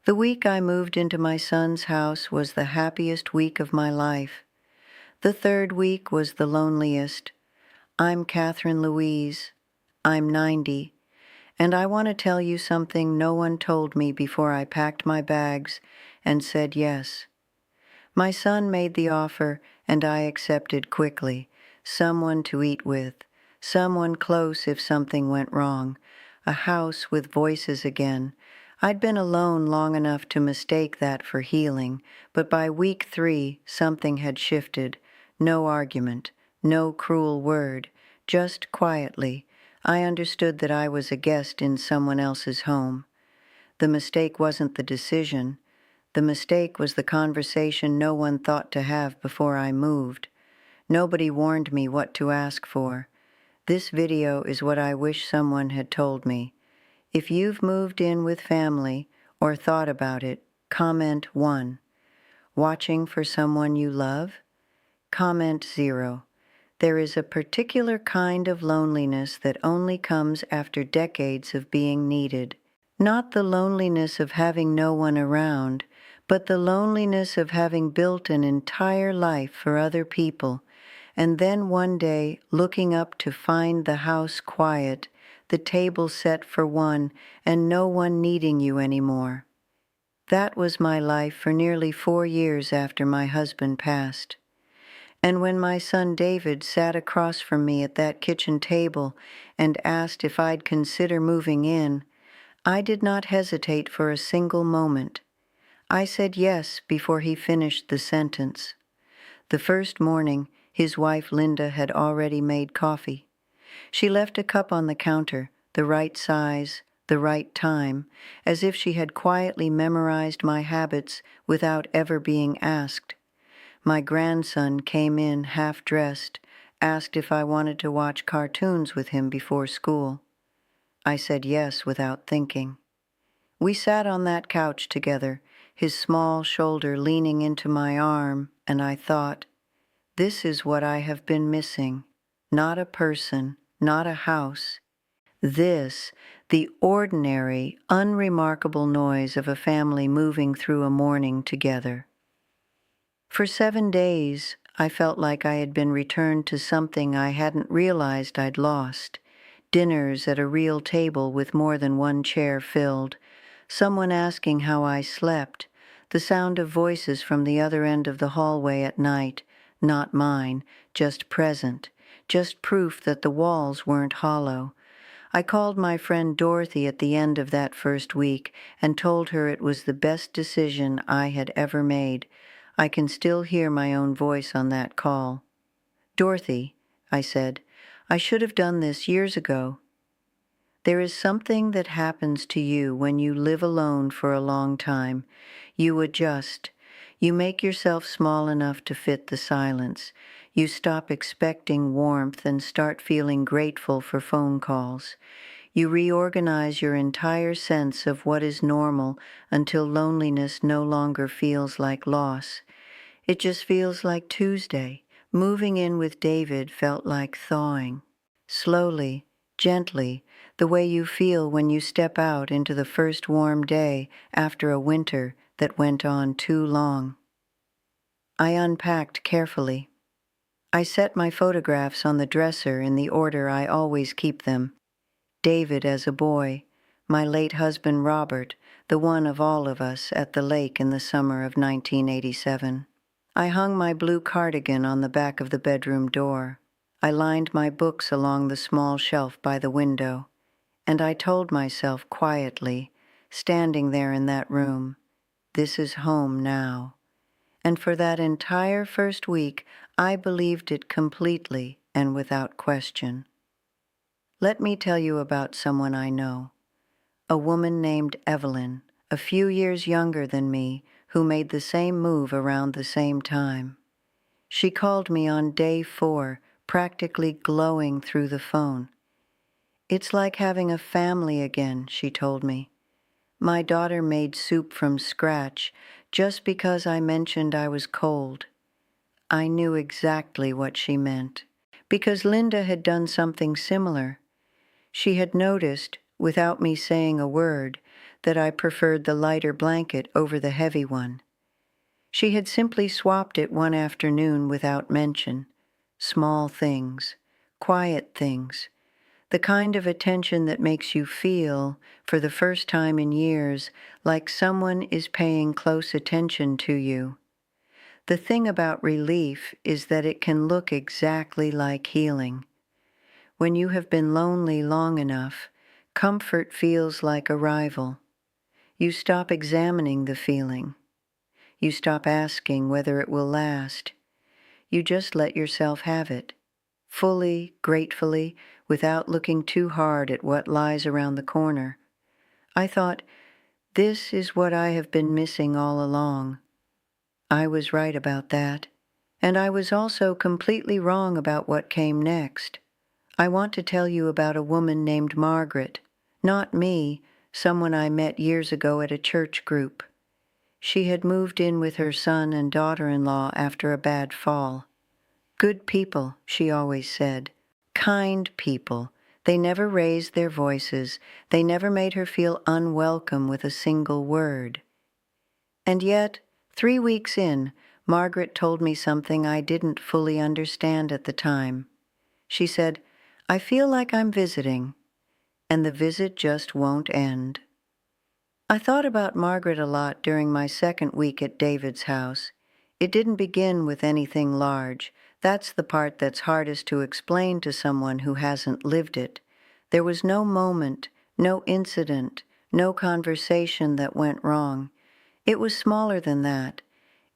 The week I moved into my son's house was the happiest week of my life. The third week was the loneliest. I'm Catherine Louise. I'm 90. And I want to tell you something no one told me before I packed my bags and said yes. My son made the offer, and I accepted quickly. Someone to eat with, someone close if something went wrong, a house with voices again. I'd been alone long enough to mistake that for healing, but by week 3, something had shifted. No argument, no cruel word, just quietly. I understood that I was a guest in someone else's home. The mistake wasn't the decision. The mistake was the conversation no one thought to have before I moved. Nobody warned me what to ask for. This video is what I wish someone had told me. If you've moved in with family or thought about it, comment 1. Watching for someone you love? Comment 0. There is a particular kind of loneliness that only comes after decades of being needed. Not the loneliness of having no one around, but the loneliness of having built an entire life for other people, and then one day looking up to find the house quiet, the table set for one, and no one needing you anymore. That was my life for nearly 4 years after my husband passed. And when my son David sat across from me at that kitchen table and asked if I'd consider moving in, I did not hesitate for a single moment. I said yes before he finished the sentence. The first morning, his wife Linda had already made coffee. She left a cup on the counter, the right size, the right time, as if she had quietly memorized my habits without ever being asked. My grandson came in half-dressed, asked if I wanted to watch cartoons with him before school. I said yes without thinking. We sat on that couch together, his small shoulder leaning into my arm, and I thought, this is what I have been missing. Not a person, not a house. This, the ordinary, unremarkable noise of a family moving through a morning together. For 7 days, I felt like I had been returned to something I hadn't realized I'd lost. Dinners at a real table with more than one chair filled, someone asking how I slept, the sound of voices from the other end of the hallway at night, not mine, just present, just proof that the walls weren't hollow. I called my friend Dorothy at the end of that first week and told her it was the best decision I had ever made. I can still hear my own voice on that call. Dorothy, I said, I should have done this years ago. There is something that happens to you when you live alone for a long time. You adjust. You make yourself small enough to fit the silence. You stop expecting warmth and start feeling grateful for phone calls. You reorganize your entire sense of what is normal until loneliness no longer feels like loss. It just feels like Tuesday. Moving in with David felt like thawing. Slowly, gently, the way you feel when you step out into the first warm day after a winter that went on too long. I unpacked carefully. I set my photographs on the dresser in the order I always keep them. David as a boy, my late husband Robert, the one of all of us at the lake in the summer of 1987. I hung my blue cardigan on the back of the bedroom door. I lined my books along the small shelf by the window, and I told myself quietly, standing there in that room, this is home now. And for that entire first week, I believed it completely and without question. Let me tell you about someone I know. A woman named Evelyn, a few years younger than me, who made the same move around the same time. She called me on day 4, practically glowing through the phone. It's like having a family again, she told me. My daughter made soup from scratch just because I mentioned I was cold. I knew exactly what she meant, because Linda had done something similar. She had noticed, without me saying a word, that I preferred the lighter blanket over the heavy one. She had simply swapped it one afternoon without mention. Small things, quiet things, the kind of attention that makes you feel, for the first time in years, like someone is paying close attention to you. The thing about relief is that it can look exactly like healing. When you have been lonely long enough, comfort feels like arrival. You stop examining the feeling. You stop asking whether it will last. You just let yourself have it, fully, gratefully, without looking too hard at what lies around the corner. I thought, this is what I have been missing all along. I was right about that, and I was also completely wrong about what came next. I want to tell you about a woman named Margaret. Not me, someone I met years ago at a church group. She had moved in with her son and daughter-in-law after a bad fall. Good people, she always said. Kind people. They never raised their voices. They never made her feel unwelcome with a single word. And yet, 3 weeks in, Margaret told me something I didn't fully understand at the time. She said, "I feel like I'm visiting, and the visit just won't end." I thought about Margaret a lot during my second week at David's house. It didn't begin with anything large. That's the part that's hardest to explain to someone who hasn't lived it. There was no moment, no incident, no conversation that went wrong. It was smaller than that.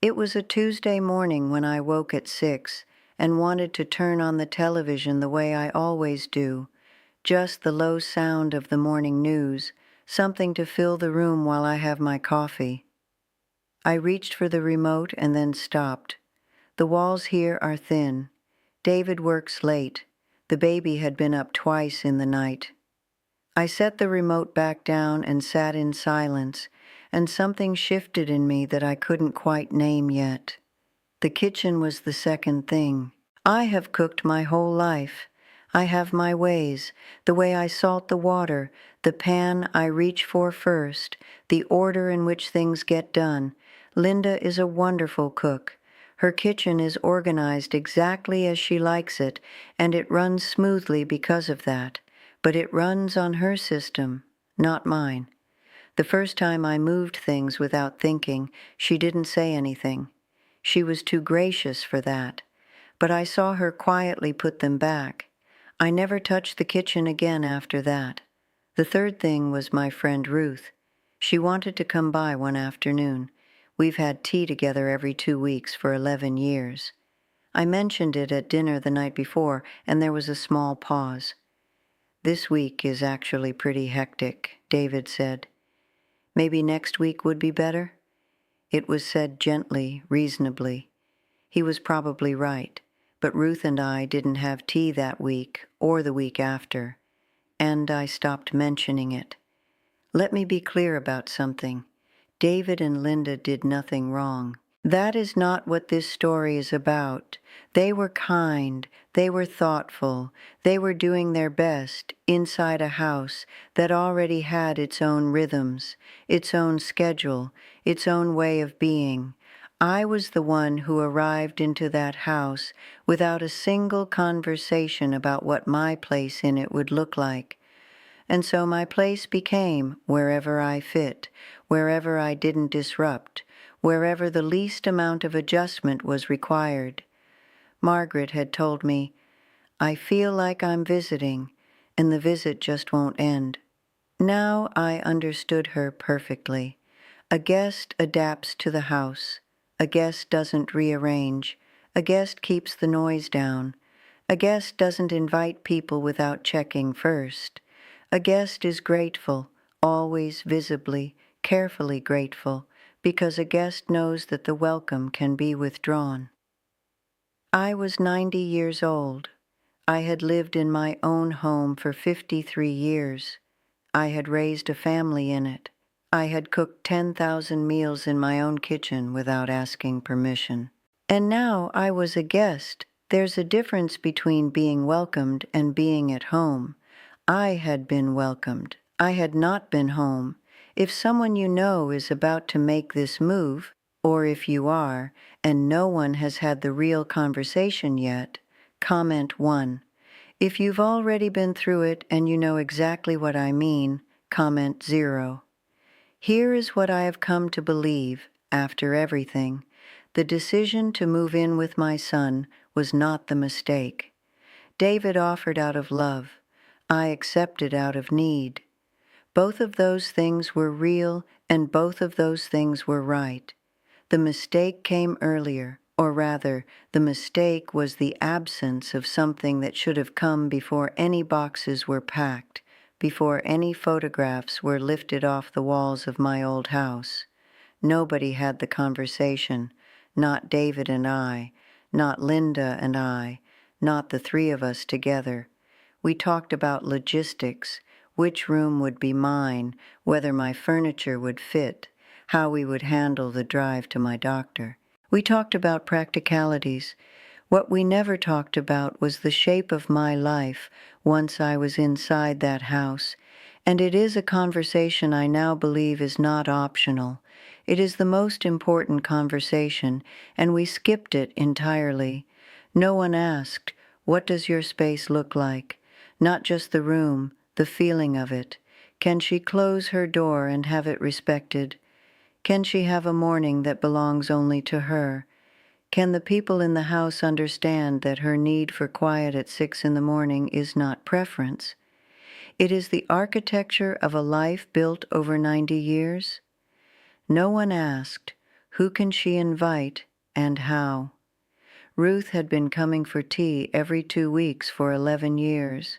It was a Tuesday morning when I woke at 6 and wanted to turn on the television the way I always do. Just the low sound of the morning news, something to fill the room while I have my coffee. I reached for the remote and then stopped. The walls here are thin. David works late. The baby had been up twice in the night. I set the remote back down and sat in silence, and something shifted in me that I couldn't quite name yet. The kitchen was the second thing. I have cooked my whole life. I have my ways, the way I salt the water, the pan I reach for first, the order in which things get done. Linda is a wonderful cook. Her kitchen is organized exactly as she likes it, and it runs smoothly because of that. But it runs on her system, not mine. The first time I moved things without thinking, she didn't say anything. She was too gracious for that. But I saw her quietly put them back. I never touched the kitchen again after that. The third thing was my friend Ruth. She wanted to come by one afternoon. We've had tea together every 2 weeks for 11 years. I mentioned it at dinner the night before, and there was a small pause. "This week is actually pretty hectic," David said. "Maybe next week would be better?" It was said gently, reasonably. He was probably right, but Ruth and I didn't have tea that week or the week after, and I stopped mentioning it. Let me be clear about something. David and Linda did nothing wrong. That is not what this story is about. They were kind, they were thoughtful, they were doing their best inside a house that already had its own rhythms, its own schedule, its own way of being. I was the one who arrived into that house without a single conversation about what my place in it would look like. And so my place became wherever I fit, wherever I didn't disrupt, wherever the least amount of adjustment was required. Margaret had told me, "I feel like I'm visiting, and the visit just won't end." Now I understood her perfectly. A guest adapts to the house. A guest doesn't rearrange. A guest keeps the noise down. A guest doesn't invite people without checking first. A guest is grateful, always visibly, carefully grateful, because a guest knows that the welcome can be withdrawn. I was 90 years old. I had lived in my own home for 53 years. I had raised a family in it. I had cooked 10,000 meals in my own kitchen without asking permission. And now I was a guest. There's a difference between being welcomed and being at home. I had been welcomed. I had not been home. If someone you know is about to make this move, or if you are, and no one has had the real conversation yet, comment 1. If you've already been through it and you know exactly what I mean, comment 0. Here is what I have come to believe, after everything. The decision to move in with my son was not the mistake. David offered out of love. I accepted out of need. Both of those things were real, and both of those things were right. The mistake came earlier, or rather, the mistake was the absence of something that should have come before any boxes were packed, before any photographs were lifted off the walls of my old house. Nobody had the conversation, not David and I, not Linda and I, not the three of us together. We talked about logistics, which room would be mine, whether my furniture would fit, how we would handle the drive to my doctor. We talked about practicalities. What we never talked about was the shape of my life once I was inside that house, and it is a conversation I now believe is not optional. It is the most important conversation, and we skipped it entirely. No one asked, "What does your space look like?" Not just the room, the feeling of it. Can she close her door and have it respected? Can she have a morning that belongs only to her? Can the people in the house understand that her need for quiet at 6 in the morning is not preference? It is the architecture of a life built over 90 years. No one asked, who can she invite and how? Ruth had been coming for tea every 2 weeks for 11 years.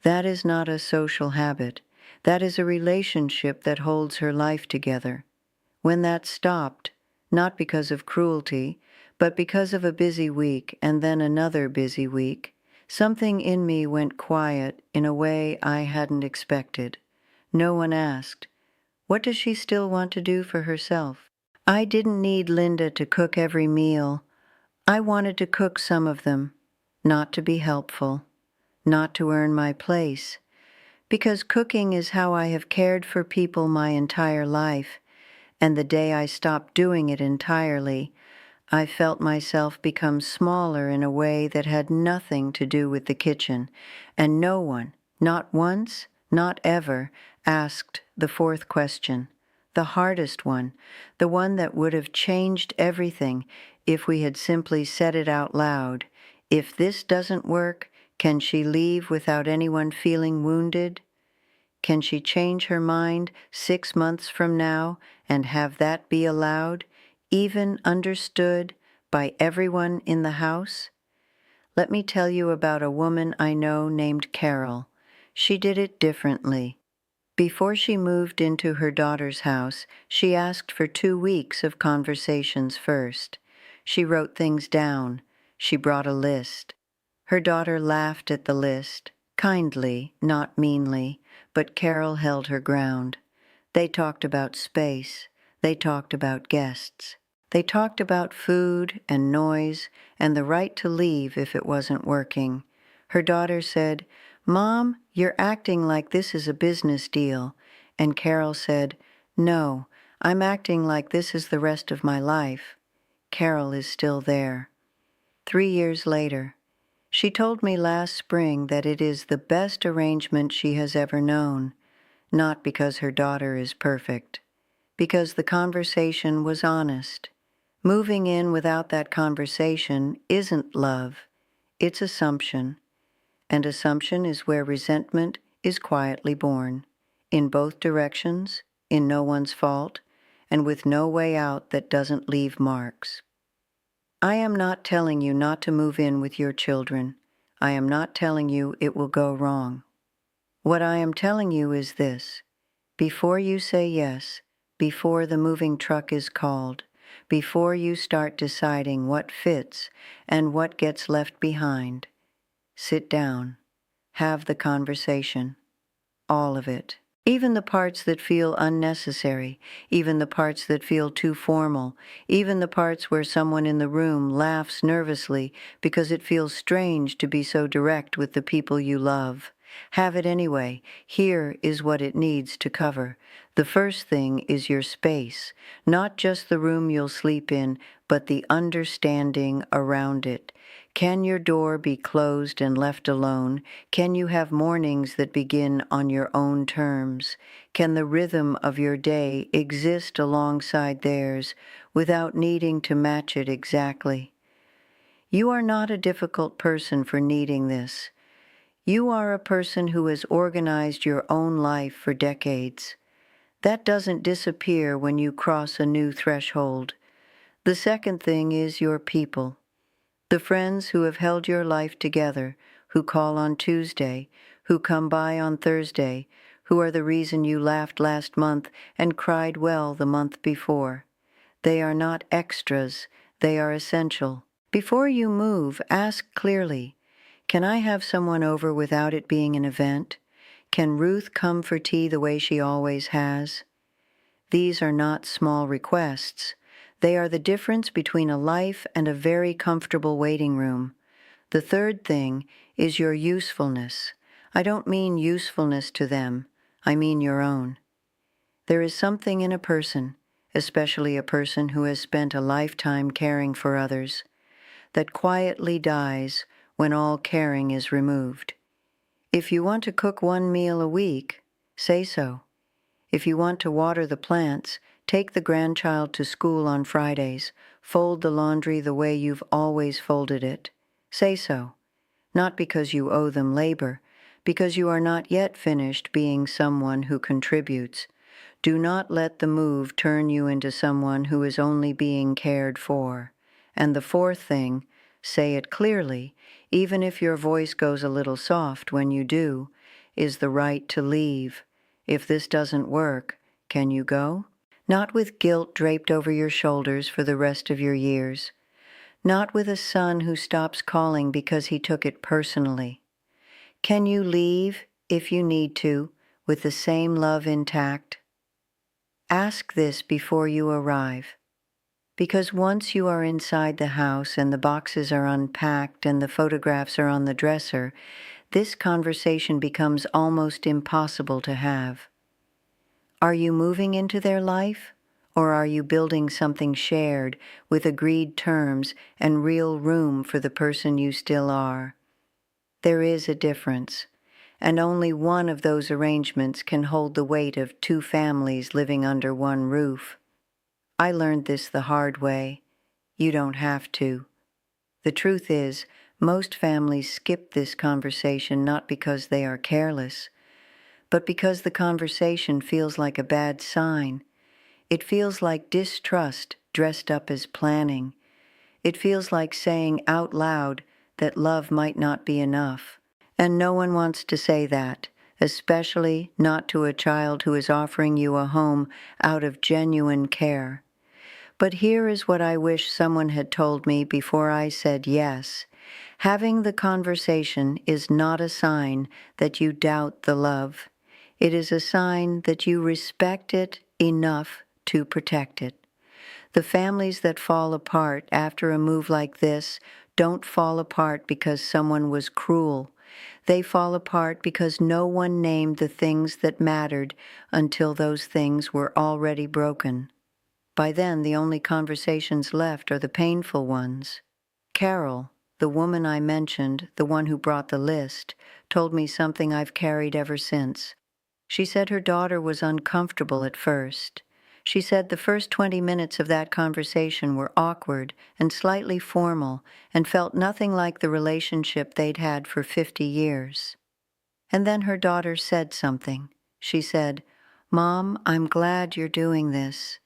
That is not a social habit. That is a relationship that holds her life together. When that stopped, not because of cruelty, but because of a busy week and then another busy week, something in me went quiet in a way I hadn't expected. No one asked, what does she still want to do for herself? I didn't need Linda to cook every meal. I wanted to cook some of them, not to be helpful, not to earn my place, because cooking is how I have cared for people my entire life, and the day I stopped doing it entirely, I felt myself become smaller in a way that had nothing to do with the kitchen, and no one, not once, not ever, asked the fourth question, the hardest one, the one that would have changed everything if we had simply said it out loud. If this doesn't work, can she leave without anyone feeling wounded? Can she change her mind 6 months from now and have that be allowed, even understood by everyone in the house? Let me tell you about a woman I know named Carol. She did it differently. Before she moved into her daughter's house, she asked for 2 weeks of conversations first. She wrote things down. She brought a list. Her daughter laughed at the list, kindly, not meanly, but Carol held her ground. They talked about space. They talked about guests. They talked about food and noise and the right to leave if it wasn't working. Her daughter said, "Mom, you're acting like this is a business deal." And Carol said, "No, I'm acting like this is the rest of my life." Carol is still there. 3 years later, she told me last spring that it is the best arrangement she has ever known, not because her daughter is perfect, because the conversation was honest. Moving in without that conversation isn't love, it's assumption, and assumption is where resentment is quietly born, in both directions, in no one's fault, and with no way out that doesn't leave marks. I am not telling you not to move in with your children. I am not telling you it will go wrong. What I am telling you is this: before you say yes, before the moving truck is called, before you start deciding what fits and what gets left behind, sit down, have the conversation, all of it. Even the parts that feel unnecessary, even the parts that feel too formal, even the parts where someone in the room laughs nervously because it feels strange to be so direct with the people you love. Have it anyway. Here is what it needs to cover: The first thing is your space, not just the room you'll sleep in, but the understanding around it. Can your door be closed and left alone? Can you have mornings that begin on your own terms? Can the rhythm of your day exist alongside theirs without needing to match it exactly? You are not a difficult person for needing this. You are a person who has organized your own life for decades. That doesn't disappear when you cross a new threshold. The second thing is your people. The friends who have held your life together, who call on Tuesday, who come by on Thursday, who are the reason you laughed last month and cried well the month before. They are not extras, they are essential. Before you move, ask clearly, can I have someone over without it being an event? Can Ruth come for tea the way she always has? These are not small requests. They are the difference between a life and a very comfortable waiting room. The third thing is your usefulness. I don't mean usefulness to them. I mean your own. There is something in a person, especially a person who has spent a lifetime caring for others, that quietly dies when all caring is removed. If you want to cook one meal a week, say so. If you want to water the plants, take the grandchild to school on Fridays, fold the laundry the way you've always folded it. Say so, not because you owe them labor, because you are not yet finished being someone who contributes. Do not let the move turn you into someone who is only being cared for. And the fourth thing, say it clearly, even if your voice goes a little soft when you do, is the right to leave. If this doesn't work, can you go? Not with guilt draped over your shoulders for the rest of your years. Not with a son who stops calling because he took it personally. Can you leave, if you need to, with the same love intact? Ask this before you arrive. Because once you are inside the house and the boxes are unpacked and the photographs are on the dresser, this conversation becomes almost impossible to have. Are you moving into their life, or are you building something shared with agreed terms and real room for the person you still are? There is a difference, and only one of those arrangements can hold the weight of two families living under one roof. I learned this the hard way. You don't have to. The truth is, most families skip this conversation not because they are careless, but because the conversation feels like a bad sign. It feels like distrust dressed up as planning. It feels like saying out loud that love might not be enough. And no one wants to say that, especially not to a child who is offering you a home out of genuine care. But here is what I wish someone had told me before I said yes. Having the conversation is not a sign that you doubt the love. It is a sign that you respect it enough to protect it. The families that fall apart after a move like this don't fall apart because someone was cruel. They fall apart because no one named the things that mattered until those things were already broken. By then, the only conversations left are the painful ones. Carol, the woman I mentioned, the one who brought the list, told me something I've carried ever since. She said her daughter was uncomfortable at first. She said the first 20 minutes of that conversation were awkward and slightly formal and felt nothing like the relationship they'd had for 50 years. And then her daughter said something. She said, "Mom, I'm glad you're doing this."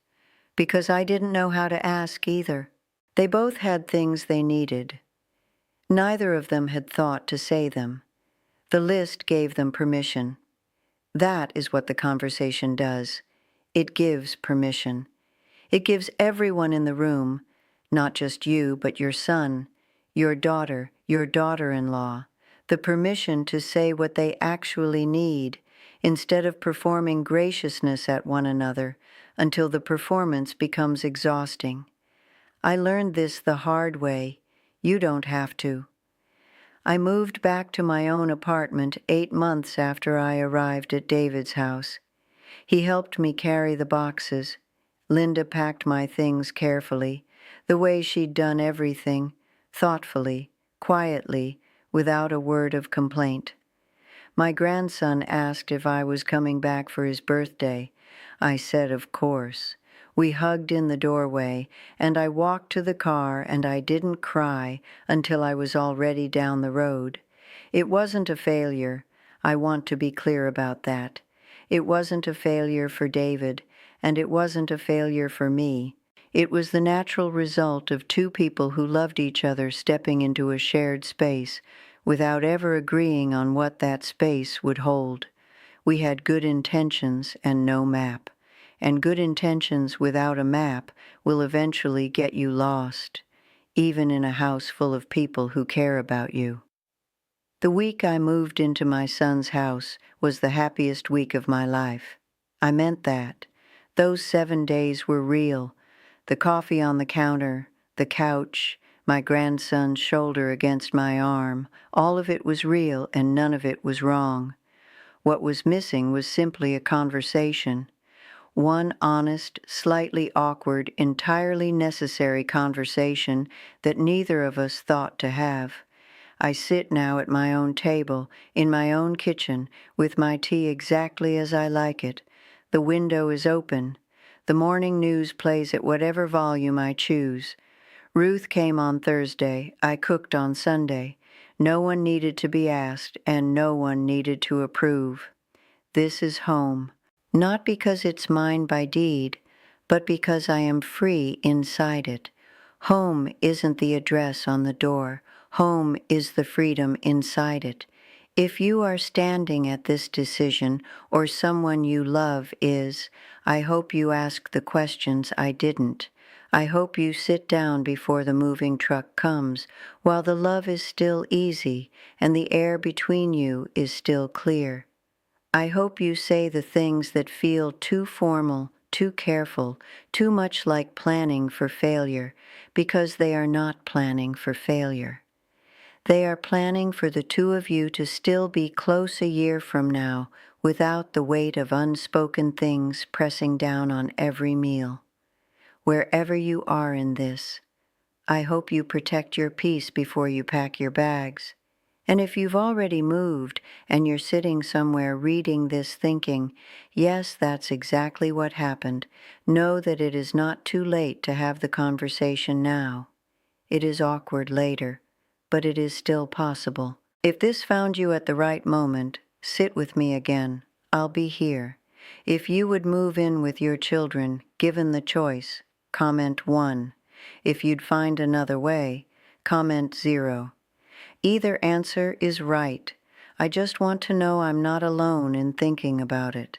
Because I didn't know how to ask either. They both had things they needed. Neither of them had thought to say them. The list gave them permission. That is what the conversation does. It gives permission. It gives everyone in the room, not just you, but your son, your daughter, your daughter-in-law, the permission to say what they actually need, instead of performing graciousness at one another until the performance becomes exhausting. I learned this the hard way. You don't have to. I moved back to my own apartment 8 months after I arrived at David's house. He helped me carry the boxes. Linda packed my things carefully, the way she'd done everything, thoughtfully, quietly, without a word of complaint. My grandson asked if I was coming back for his birthday. I said, of course. We hugged in the doorway, and I walked to the car, and I didn't cry until I was already down the road. It wasn't a failure. I want to be clear about that. It wasn't a failure for David, and it wasn't a failure for me. It was the natural result of two people who loved each other stepping into a shared space without ever agreeing on what that space would hold. We had good intentions and no map, and good intentions without a map will eventually get you lost, even in a house full of people who care about you. The week I moved into my son's house was the happiest week of my life. I meant that. Those 7 days were real. The coffee on the counter, the couch, my grandson's shoulder against my arm, all of it was real and none of it was wrong. What was missing was simply a conversation. One honest, slightly awkward, entirely necessary conversation that neither of us thought to have. I sit now at my own table, in my own kitchen, with my tea exactly as I like it. The window is open. The morning news plays at whatever volume I choose. Ruth came on Thursday. I cooked on Sunday. No one needed to be asked, and no one needed to approve. This is home. Not because it's mine by deed, but because I am free inside it. Home isn't the address on the door. Home is the freedom inside it. If you are standing at this decision, or someone you love is, I hope you ask the questions I didn't. I hope you sit down before the moving truck comes, while the love is still easy and the air between you is still clear. I hope you say the things that feel too formal, too careful, too much like planning for failure, because they are not planning for failure. They are planning for the two of you to still be close a year from now without the weight of unspoken things pressing down on every meal. Wherever you are in this, I hope you protect your peace before you pack your bags. And if you've already moved and you're sitting somewhere reading this thinking, yes, that's exactly what happened, know that it is not too late to have the conversation now. It is awkward later, but it is still possible. If this found you at the right moment, sit with me again. I'll be here. If you would move in with your children, given the choice, comment 1. If you'd find another way, comment 0. Either answer is right. I just want to know I'm not alone in thinking about it.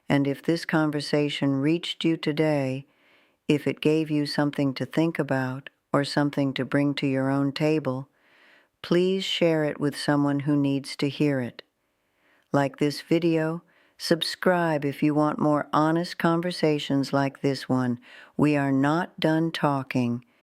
And if this conversation reached you today, if it gave you something to think about or something to bring to your own table, please share it with someone who needs to hear it. Like this video, subscribe if you want more honest conversations like this one. We are not done talking.